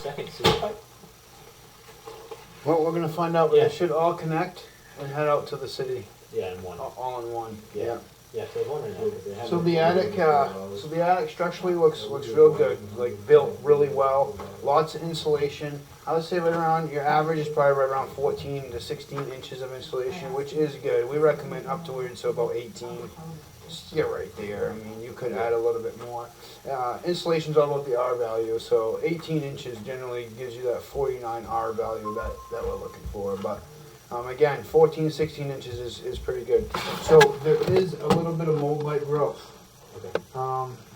second sewer pipe? Well, we're gonna find out, but Yeah. they should all connect and head out to the city, Yeah, in one. all in one, Yeah. yeah. Yeah, so I was wondering who, they have. So the attic structurally looks real good, like built really well, lots of insulation. I would say right around, your average is probably right around 14 to 16 inches of insulation, which is good. We recommend up towards about 18. You're right there, I mean, you could add a little bit more. Insulation's all about the R value, so 18 inches generally gives you that 49 R value that we're looking for, but again, 14, 16 inches is pretty good. So there is a little bit of mold like growth. Okay.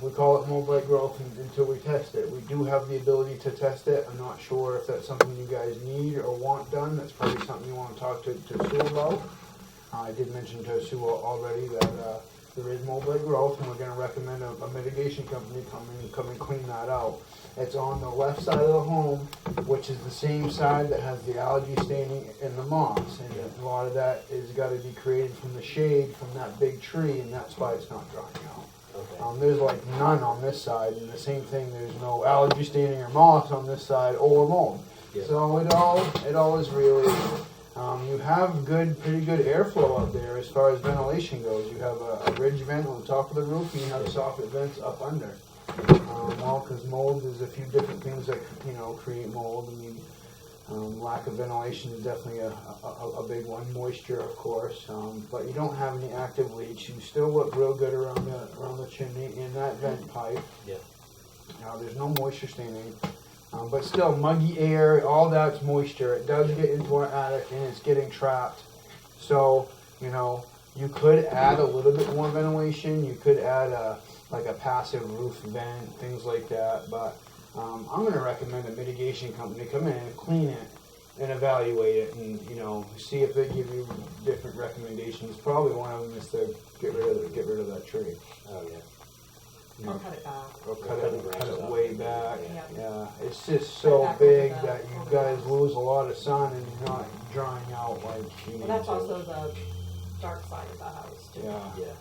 We call it mold like growth until we test it. We do have the ability to test it. I'm not sure if that's something you guys need or want done. That's probably something you want to talk to Sue about. I did mention to Sue already that there is mold like growth, and we're going to recommend a mitigation company come and clean that out. It's on the left side of the home, which is the same side that has the algae staining and the moss. And a lot of that is got to be created from the shade from that big tree, and that's why it's not drying out. Okay. There's like none on this side, and the same thing, there's no algae staining or moss on this side or mold. Yeah. So it all is really, you have pretty good airflow up there as far as ventilation goes. You have a ridge vent on the top of the roof, and you have soffit vents up under. Well, because mold, there's a few different things that create mold. I mean, lack of ventilation is definitely a big one. Moisture, of course, but you don't have any active leaks. You still look real good around the chimney and that vent pipe. Yeah. Now, there's no moisture staining, but still muggy air. All that's moisture. It does get into our attic and it's getting trapped. So you could add a little bit more ventilation. You could add like a passive roof vent, things like that. But I'm going to recommend a mitigation company come in and clean it and evaluate it, and see if they give you different recommendations. Probably one of them is to get rid of that tree. Oh yeah. Or cut it back. Or cut it off. way back. Yeah. Yeah, it's just Cut it so back big over the- that you over guys the- lose a lot of sun and you're not drying out like you need Well, that's to. also the dark side of the house too. Yeah. Yeah.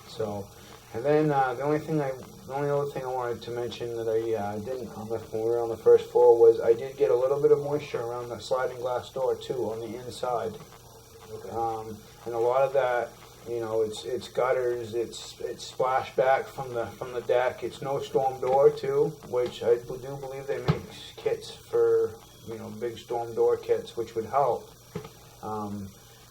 So, and then the only other thing I wanted to mention that I didn't when we were on the first floor was I did get a little bit of moisture around the sliding glass door too on the inside. Okay. And a lot of that, it's gutters, it's splashback from the deck. It's no storm door too, which I do believe they make kits for big storm door kits, which would help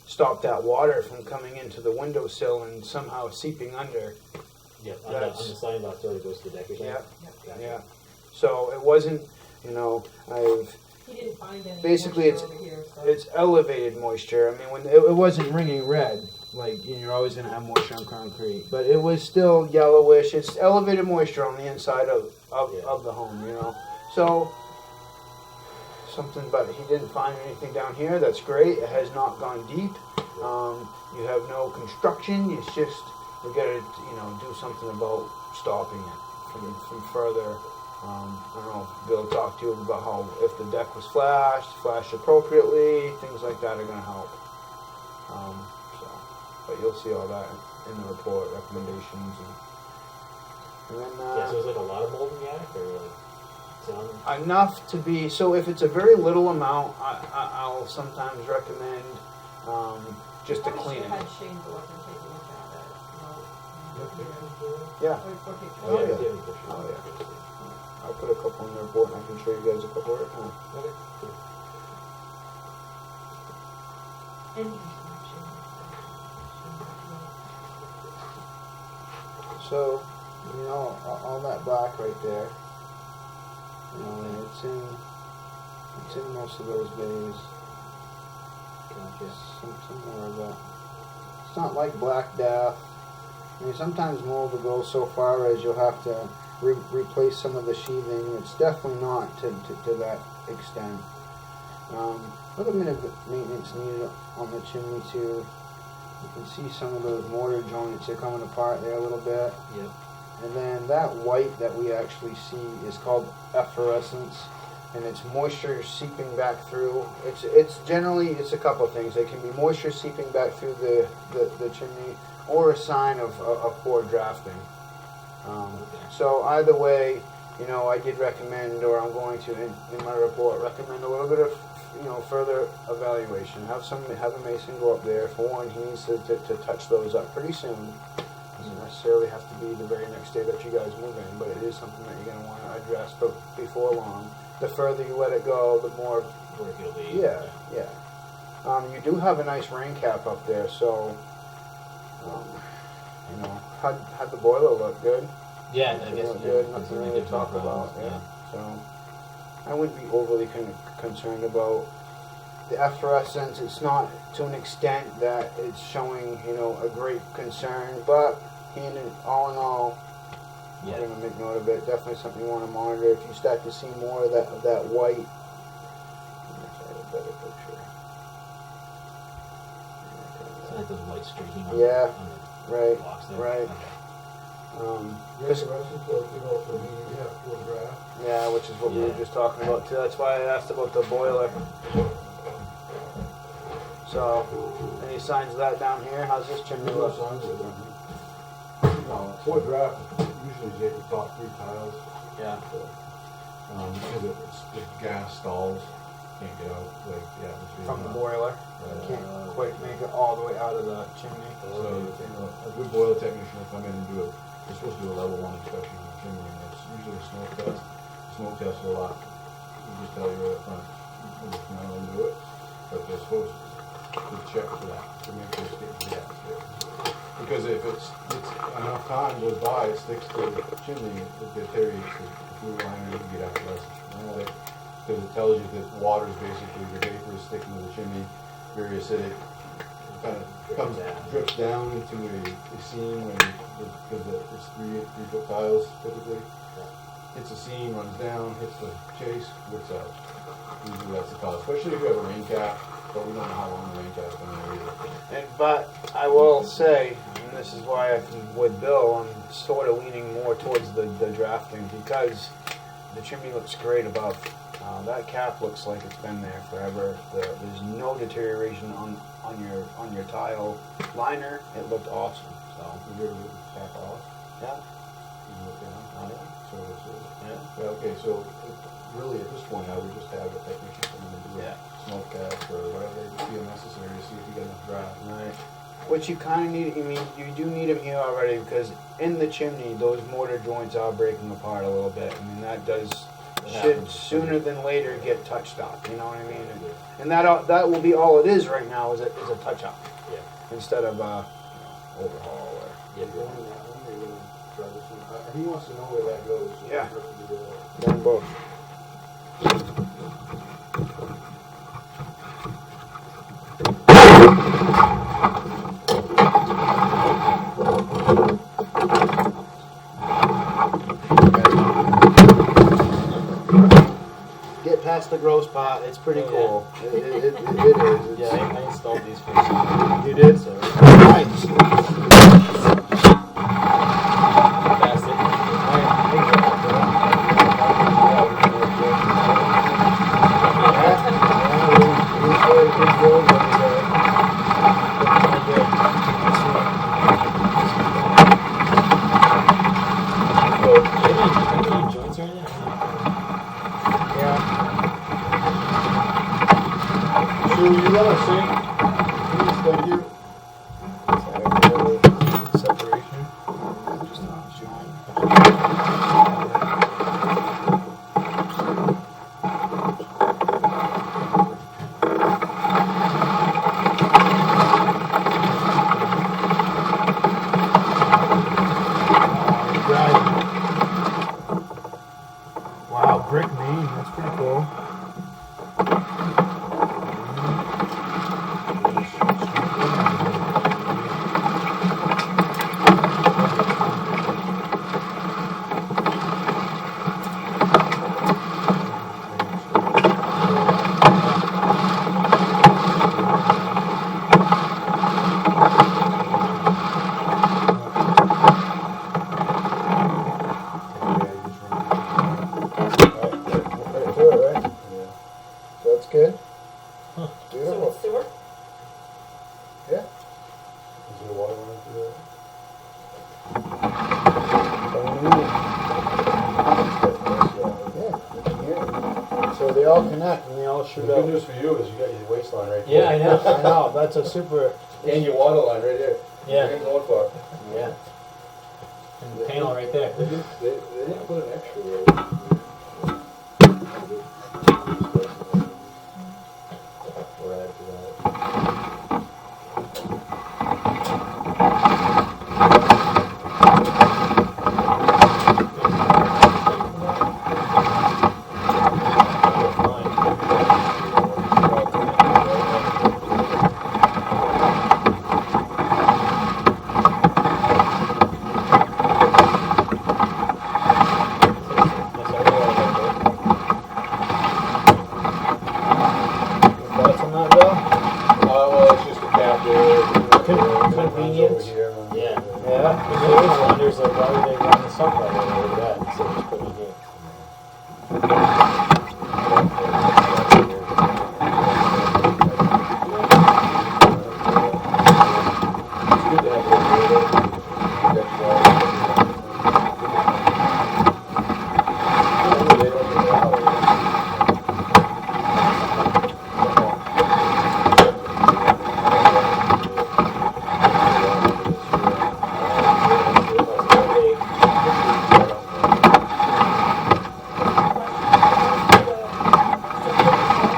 stop that water from coming into the windowsill and somehow seeping under. Yeah. On the sliding glass door that goes to the deck or something. Yeah. Gotcha. Yeah. So it wasn't, I've He didn't find any basically moisture over here, so. it's elevated moisture. I mean, when it wasn't ringing red, like you're always gonna have moisture on concrete, but it was still yellowish. It's elevated moisture on the inside of the home, So something, but he didn't find anything down here. That's great. It has not gone deep. You have no construction. It's just we gotta do something about stopping it from further. I don't know if Bill talked to you about how if the deck was flashed appropriately, things like that are going to help. But you'll see all that in the report, recommendations. And then, Yeah, so is like a lot of mold in the attic or like some? enough to be, so if it's a very little amount, I'll sometimes recommend just to clean it. Had Shane go up and take a look at it. Yeah. Oh, yeah. yeah. Give me a picture. Oh, yeah. I'll put a couple in the report and I can show you guys a couple right now. Okay. Cool. And So, all that black right there, it's in most of those bays. Gotcha. Some more of that. It's not like Black Death. I mean, sometimes mold will go so far as you'll have to replace some of the sheathing. It's definitely not to that extent. A little bit of maintenance needed on the chimney too. You can see some of those mortar joints are coming apart there a little bit. Yep. And then that white that we actually see is called efflorescence, and it's moisture seeping back through. It's generally a couple of things. It can be moisture seeping back through the chimney, or a sign of poor drafting. So either way, you know, I did recommend, or I'm going to in my report, recommend a little bit of, you know, further evaluation. Have a mason go up there. For one, he needs to touch those up pretty soon. Doesn't necessarily have to be the very next day that you guys move in, but it is something that you're going to want to address before long. The further you let it go, the more work it'll be. Yeah. You do have a nice rain cap up there, so you know, how'd the boiler look? Good. Yeah, I guess good. Nothing really to talk about. Yeah. So I wouldn't be overly concerned about the efflorescence. It's not to an extent that it's showing, you know, a great concern, but all in all, yeah. we're going to make note of it. Definitely something you want to monitor. If you start to see more of that white, I have a better picture. So like those white streaking on Yeah, on the right, blocks there? right. Okay. Yeah, which is what we were Yeah. just talking about too. That's why I asked about the boiler. So, any signs of that down here? How's this chimney No look? signs of it. No, draft usually is the top 3 tiles. Yeah. Because it's gas stalls, can't get out like the atmosphere. From the boiler. Can't quite make it all the way out of the chimney. So, a good boiler technician will come in and they're supposed to do a level 1 inspection on the chimney, and it's usually a smoke test. Smoke tests are a lot. We just tell you right up front, you just come out and do it, but they're supposed to check for that, to make sure it's getting to the atmosphere. Because if it's enough time goes by, it sticks to the chimney, it deteriorates the fluid liner, you can get efflorescence. Because it tells you that water is basically, the vapor is sticking to the chimney, very acidic. It kind of drips down into a seam because it's 3-foot tiles typically. Hits a seam, runs down, hits the chase, rips out. Usually that's the cause, especially if you have a rain cap, but we don't know how long the rain cap's been there either. But I will say, and this is why with Bill, I'm sort of leaning more towards the drafting, because the chimney looks great above. That cap looks like it's been there forever. There's no deterioration on your tile liner. It looked awesome. So Have you ever ripped the cap off? yeah, You look down? oh, yeah. So Yeah. yeah, okay, so really at this point I would just have a technician come in and do Yeah. a smoke test or whatever they feel necessary to see if you get enough draft. Right. Which you kind of need. I mean, you do need them here already, because in the chimney, those mortar joints are breaking apart a little bit. I mean, that should sooner than later get touched up. You know what I mean? And that will be all it is right now, is a touch up. Yeah. Instead of overhaul or. Yeah. Going in that one, they're gonna try this one. He wants to know where that goes. So Yeah. we'll have to do that. Them both. Get past the gross part. It's pretty Oh, cool. It is. It's, Yeah, I installed these for you. You did? So Nice. passed it. Any joints or anything? Sure, you want to sing? Please, thank you. Separation. Just not showing. Wow, brick main. That's pretty cool. all connect and they all The shoot good out. news for you is you got your waistline right Yeah, I know. I know, that's a super, And your water line right there. Yeah. You're going far. Yeah. And the panel right there. They didn't put an extra road. Or add to that. thoughts on that, Bill? Well, it's just a cap there. Convenience. Over here. Yeah. Yeah. The biggest wonders like why would they run the sub level over that instead of just putting it here? It's good to have a little that's why. They don't get power.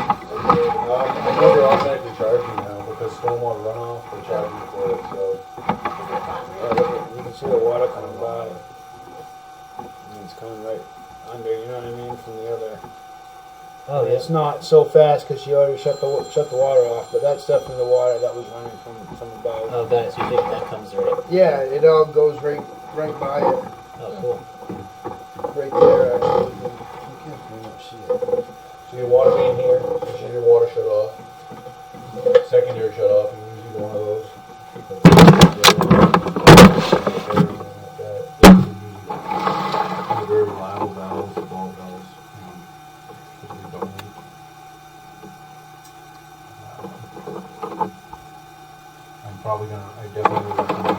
I know they're automatically charging now because stormwater runoff, they're charging for it, so. You can see the water coming by. And it's coming right under, you know what I mean, from the other. Oh, And it's not so fast because she already shut the water off, but that's definitely the water that was running from above. Oh, that, so you think that comes right? Yeah, it all goes right by it, Oh, cool. right there actually. You can't pretty much see it. So your water main here, this is your water shut off. Secondary shut off, you use either one of those. Very reliable valves, ball valves. Typically don't leak. I definitely recommend